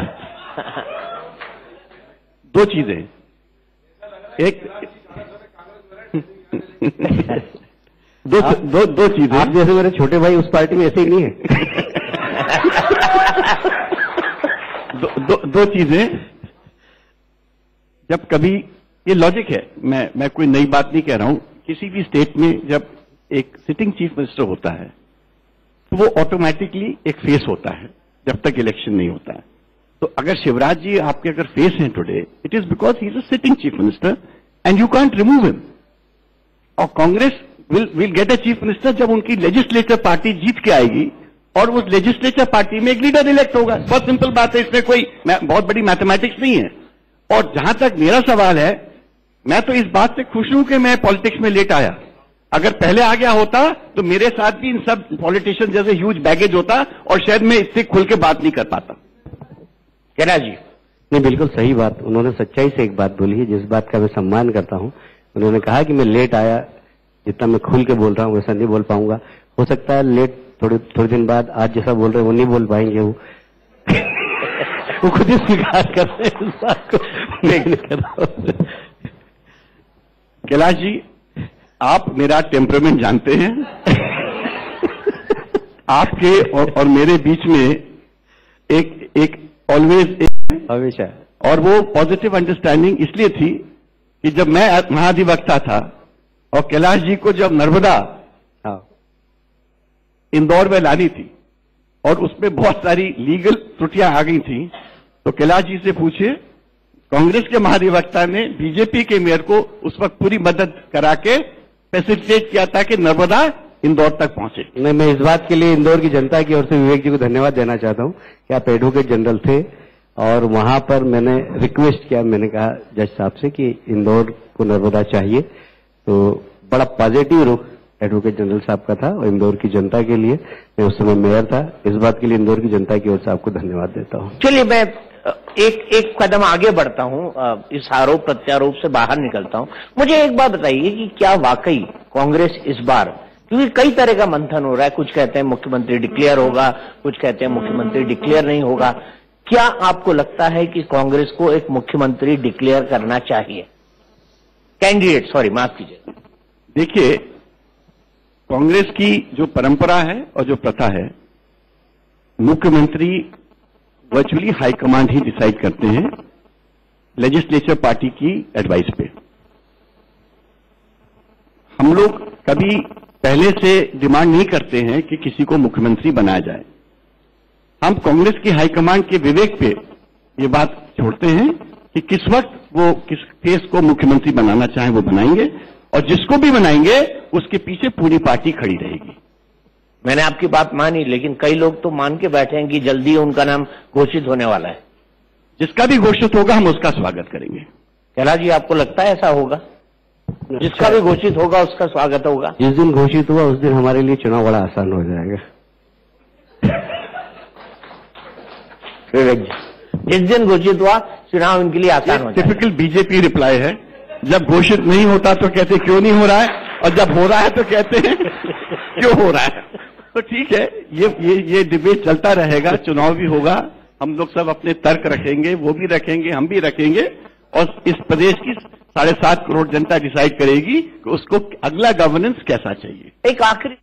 दो चीजें, एक दो चीजें। आप जैसे मेरे छोटे भाई उस पार्टी में ऐसे ही नहीं है। दो चीजें। जब कभी, ये लॉजिक है, मैं कोई नई बात नहीं कह रहा हूं, किसी भी स्टेट में जब एक सिटिंग चीफ मिनिस्टर होता है तो वो ऑटोमेटिकली एक फेस होता है जब तक इलेक्शन नहीं होता है। तो अगर शिवराज जी आपके अगर फेस हैं today, it is because he is a sitting chief minister and you can't remove him. और Congress will get a chief minister जब उनकी लेजिस्लेटिव पार्टी जीत के आएगी और उस लेजिस्लेटिव पार्टी में एक लीडर इलेक्ट होगा। बहुत सिंपल बात है, इसमें कोई बहुत बड़ी मैथमेटिक्स नहीं है। और जहां तक मेरा सवाल है, मैं तो इस बात से खुश हूं कि मैं पॉलिटिक्स में लेट आया। अगर पहले आ गया होता तो मेरे साथ भी इन सब पॉलिटिशियन जैसे ह्यूज बैगेज होता और शायद मैं इससे खुल के बात नहीं कर पाता। कैलाश जी, नहीं, बिल्कुल सही बात, उन्होंने सच्चाई से एक बात बोली है जिस बात का मैं सम्मान करता हूं। उन्होंने कहा कि मैं लेट आया, जितना मैं खुल के बोल रहा हूं वैसा नहीं बोल पाऊंगा। हो सकता है लेट थोड़े दिन बाद आज जैसा बोल रहे हैं वो नहीं बोल पाएंगे। वो खुद ही स्वीकार कर रहे हैं इस बात को, नहीं कर रहा। कैलाश जी, आप मेरा टेम्परामेंट जानते हैं। आपके और मेरे बीच में एक ऑलवेज हमेशा, और वो पॉजिटिव अंडरस्टैंडिंग इसलिए थी कि जब मैं महाधिवक्ता था और कैलाश जी को जब नर्मदा इंदौर में लानी थी और उसमें बहुत सारी लीगल त्रुटियां आ गई थी, तो कैलाश जी से पूछिए, कांग्रेस के महाधिवक्ता ने बीजेपी के मेयर को उस वक्त पूरी मदद करा के फैसिलिटेट किया था कि नर्मदा इंदौर तक पहुंचे। मैं इस बात के लिए इंदौर की जनता की ओर से विवेक जी को धन्यवाद देना चाहता हूं कि आप एडवोकेट जनरल थे और वहां पर मैंने रिक्वेस्ट किया, मैंने कहा जज साहब से कि इंदौर को नर्मदा चाहिए, तो बड़ा पॉजिटिव रुख एडवोकेट जनरल साहब का था और इंदौर की जनता के लिए, मैं उस समय मेयर था, इस बात के लिए इंदौर की जनता की ओर से आपको धन्यवाद देता हूं। चलिए मैं एक कदम आगे बढ़ता हूं, इस आरोप प्रत्यारोप से बाहर निकलता हूं। मुझे एक बात बताइए कि क्या वाकई कांग्रेस इस बार, क्योंकि कई तरह का मंथन हो रहा है, कुछ कहते हैं मुख्यमंत्री डिक्लेयर होगा, कुछ कहते हैं मुख्यमंत्री डिक्लेयर नहीं होगा, क्या आपको लगता है कि कांग्रेस को एक मुख्यमंत्री डिक्लेयर करना चाहिए? कैंडिडेट, सॉरी माफ कीजिए। देखिए, कांग्रेस की जो परंपरा है और जो प्रथा है, मुख्यमंत्री वर्चुअली हाईकमांड ही डिसाइड करते हैं लेजिस्लेचर पार्टी की एडवाइस पे। हम लोग कभी पहले से डिमांड नहीं करते हैं कि किसी को मुख्यमंत्री बनाया जाए। हम कांग्रेस की हाईकमांड के विवेक पे ये बात छोड़ते हैं कि किस वक्त वो किस फेस को मुख्यमंत्री बनाना चाहें वो बनाएंगे, और जिसको भी बनाएंगे उसके पीछे पूरी पार्टी खड़ी रहेगी। मैंने आपकी बात मानी, लेकिन कई लोग तो मान के बैठे हैं कि जल्दी उनका नाम घोषित होने वाला है। जिसका भी घोषित होगा हम उसका स्वागत करेंगे। कैलाश जी, आपको लगता है ऐसा होगा? जिसका भी घोषित होगा उसका स्वागत होगा। जिस दिन घोषित हुआ उस दिन हमारे लिए चुनाव बड़ा आसान हो जाएगा। विवेक जी, जिस दिन घोषित हुआ चुनाव इनके लिए आसान हो जाएगा। टिपिकल बीजेपी रिप्लाई है, जब घोषित नहीं होता तो कहते क्यों नहीं हो रहा है, और जब हो रहा है तो कहते हैं क्यों हो रहा है। तो ठीक है, ये डिबेट चलता रहेगा, चुनाव भी होगा, हम लोग सब अपने तर्क रखेंगे, वो भी रखेंगे, हम भी रखेंगे, और इस प्रदेश की 7.5 करोड़ जनता डिसाइड करेगी कि उसको अगला गवर्नेंस कैसा चाहिए। एक आखिरी